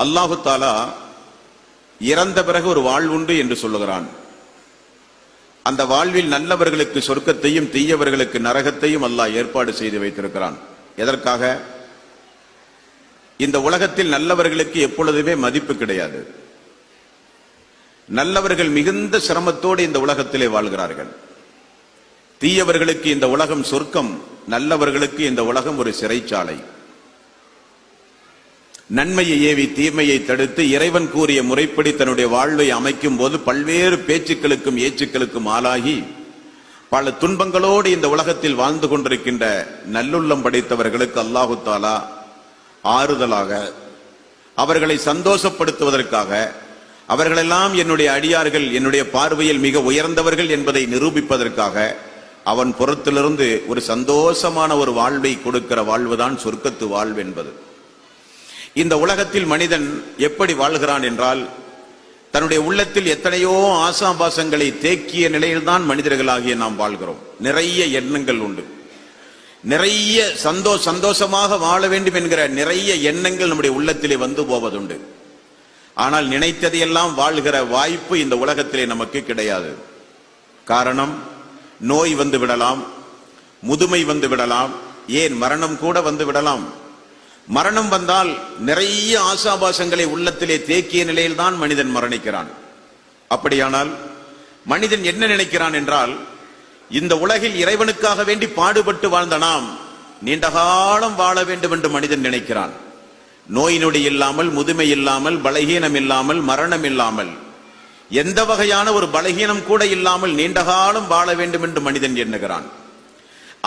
அல்லாஹு தாலா இறந்த பிறகு ஒரு வாழ்வுண்டு என்று சொல்லுகிறான். அந்த வாழ்வில் நல்லவர்களுக்கு சொர்க்கத்தையும் தீயவர்களுக்கு நரகத்தையும் அல்லாஹ் ஏற்பாடு செய்து வைத்திருக்கிறான். எதற்காக? இந்த உலகத்தில் நல்லவர்களுக்கு எப்பொழுதுமே மதிப்பு கிடையாது. நல்லவர்கள் மிகுந்த சிரமத்தோடு இந்த உலகத்திலே வாழ்கிறார்கள். தீயவர்களுக்கு இந்த உலகம் சொர்க்கம், நல்லவர்களுக்கு இந்த உலகம் ஒரு சிறைச்சாலை. நன்மையை ஏவி தீமையை தடுத்து இறைவன் கூறிய முறைப்படி தன்னுடைய வாழ்வை அமைக்கும் போது பல்வேறு பேச்சுக்களுக்கும் ஏச்சுக்களுக்கும் ஆளாகி பல துன்பங்களோடு இந்த உலகத்தில் வாழ்ந்து கொண்டிருக்கின்ற நல்லுள்ளம் படைத்தவர்களுக்கு அல்லாஹு தாலா ஆறுதலாக, அவர்களை சந்தோஷப்படுத்துவதற்காக, அவர்களெல்லாம் என்னுடைய அடியார்கள், என்னுடைய பார்வையில் மிக உயர்ந்தவர்கள் என்பதை நிரூபிப்பதற்காக அவன் புறத்திலிருந்து ஒரு சந்தோஷமான ஒரு வாழ்வை கொடுக்கிற வாழ்வுதான் சொர்க்கத்து வாழ்வு என்பது. இந்த உலகத்தில் மனிதன் எப்படி வாழ்கிறான் என்றால், தன்னுடைய உள்ளத்தில் எத்தனையோ ஆசாபாசங்களை தேக்கிய நிலையில்தான் மனிதர்களாகிய நாம் வாழ்கிறோம். நிறைய எண்ணங்கள் உண்டு, நிறைய சந்தோஷமாக வாழ வேண்டும் என்கிற நிறைய எண்ணங்கள் நம்முடைய உள்ளத்திலே வந்து போவதுண்டு. ஆனால் நினைத்ததையெல்லாம் வாழ்கிற வாய்ப்பு இந்த உலகத்திலே நமக்கு கிடையாது. காரணம், நோய் வந்து விடலாம், முதுமை வந்து விடலாம், ஏன் மரணம் கூட வந்து விடலாம். மரணம் வந்தால் நிறைய ஆசாபாசங்களை உள்ளத்திலே தேக்கிய நிலையில் தான் மனிதன் மரணிக்கிறான். அப்படியானால் மனிதன் என்ன நினைக்கிறான் என்றால், இந்த உலகில் இறைவனுக்காக வேண்டி பாடுபட்டு வாழ்ந்த நாம் நீண்ட காலம் வாழ வேண்டும் என்று மனிதன் நினைக்கிறான். நோய் நொடி இல்லாமல், முதுமை இல்லாமல், பலகீனம் இல்லாமல், மரணம் இல்லாமல், எந்த வகையான ஒரு பலகீனம் கூட இல்லாமல் நீண்ட காலம் வாழ வேண்டும் என்று மனிதன் எண்ணுகிறான்.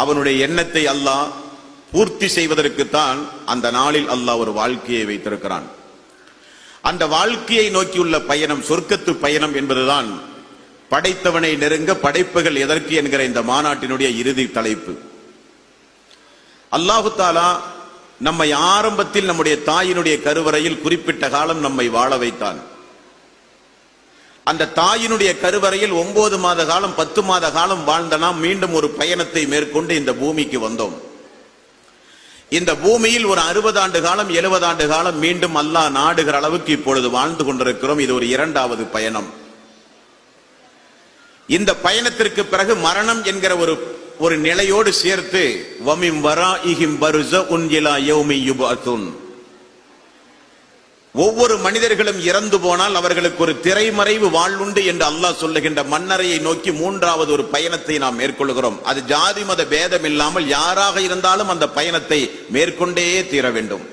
அவனுடைய எண்ணத்தை அல்லாஹ் பூர்த்தி செய்வதற்குத்தான் அந்த நாளில் அல்லாஹ் ஒரு வாழ்க்கையை வைத்திருக்கிறான். அந்த வாழ்க்கையை நோக்கியுள்ள பயணம் சொர்க்கத்து பயணம் என்பதுதான் படைத்தவனை நெருங்க படைப்புகள் எதற்கு என்கிற இந்த மாநாட்டினுடைய இறுதி தலைப்பு. அல்லாஹு தாலா நம்மை ஆரம்பத்தில் நம்முடைய தாயினுடைய கருவறையில் குறிப்பிட்ட காலம் நம்மை வாழ வைத்தான். அந்த தாயினுடைய கருவறையில் 9 மாத காலம் 10 மாத காலம் வாழ்ந்த நாம் மீண்டும் ஒரு பயணத்தை மேற்கொண்டு இந்த பூமிக்கு வந்தோம். இந்த பூமியில் ஒரு 60 ஆண்டு காலம் 70 ஆண்டு காலம் மீண்டும் அல்லாஹ் நாடுகிற அளவுக்கு இப்பொழுது வாழ்ந்து கொண்டிருக்கிறோம். இது ஒரு 2வது பயணம். இந்த பயணத்திற்கு பிறகு மரணம் என்கிற ஒரு நிலையோடு சேர்த்து வமிம் வராஇஹிம் பர்ஸஉன் இலா யௌமி யுபஅதுன், ஒவ்வொரு மனிதர்களும் இறந்து போனால் அவர்களுக்கு ஒரு திரைமறைவு வாழ்வுண்டு என்று அல்லாஹ் சொல்லுகின்ற மன்னரையை நோக்கி 3வது ஒரு பயணத்தை நாம் மேற்கொள்கிறோம். அது ஜாதி மத பேதம் இல்லாமல் யாராக இருந்தாலும் அந்த பயணத்தை மேற்கொண்டே தீர வேண்டும்.